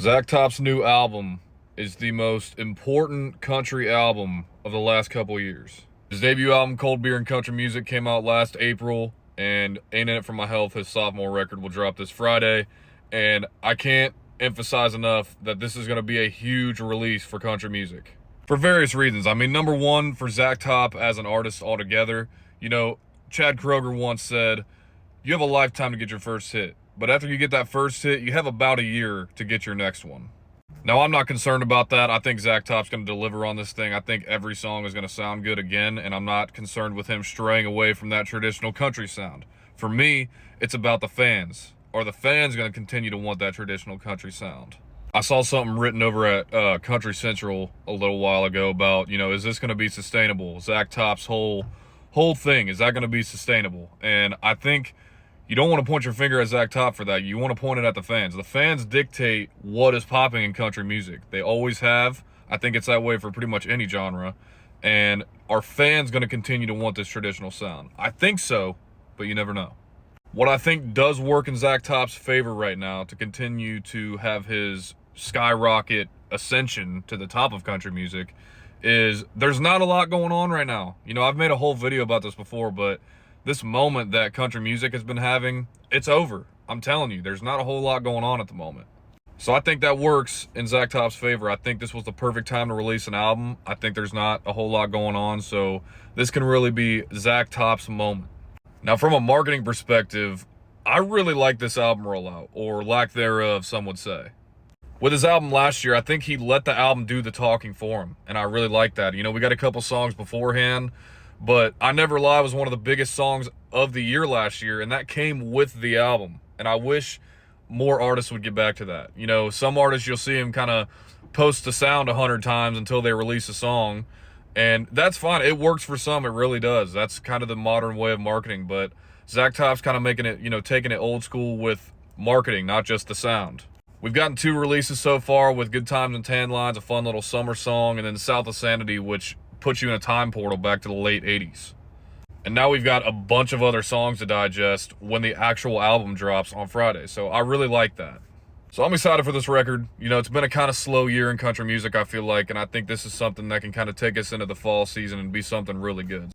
Zach Top's new album is the most important country album of the last couple years. His debut album, Cold Beer and Country Music, came out last April, and Ain't In It For My Health, his sophomore record, will drop this Friday. And I can't emphasize enough that this is going to be a huge release for country music. For various reasons. I mean, number one, for Zach Top as an artist altogether. You know, Chad Kroeger once said, you have a lifetime to get your first hit. But after you get that first hit, you have about a year to get your next one. Now, I'm not concerned about that. I think Zach Top's going to deliver on this thing. I think every song is going to sound good again, and I'm not concerned with him straying away from that traditional country sound. For me, it's about the fans. Are the fans going to continue to want that traditional country sound? I saw something written over at Country Central a little while ago about, is this going to be sustainable? Zach Top's whole thing, is that going to be sustainable? And I think you don't want to point your finger at Zach Top for that. You want to point it at the fans. The fans dictate what is popping in country music. They always have. I think it's that way for pretty much any genre. And are fans going to continue to want this traditional sound? I think so, but you never know. What I think does work in Zach Top's favor right now to continue to have his skyrocket ascension to the top of country music is there's not a lot going on right now. I've made a whole video about this before, but this moment that country music has been having, it's over. I'm telling you, there's not a whole lot going on at the moment. So I think that works in Zach Top's favor. I think this was the perfect time to release an album. I think there's not a whole lot going on, so this can really be Zach Top's moment. Now, from a marketing perspective, I really like this album rollout, or lack thereof, some would say. With his album last year, I think he let the album do the talking for him, and I really like that. We got a couple songs beforehand, but I Never Lie was one of the biggest songs of the year last year, and that came with the album. And I wish more artists would get back to that. Some artists, you'll see them kind of post the sound 100 times until they release a song, and that's fine. It works for some, it really does. That's kind of the modern way of marketing, but Zach Top's kind of making it, taking it old school with marketing, not just the sound. We've gotten 2 releases so far with Good Times and Tan Lines, a fun little summer song, and then South of Sanity, which puts you in a time portal back to the late 80s. And now we've got a bunch of other songs to digest when the actual album drops on Friday. So I really like that. So I'm excited for this record. It's been a kind of slow year in country music, I feel like, and I think this is something that can kind of take us into the fall season and be something really good.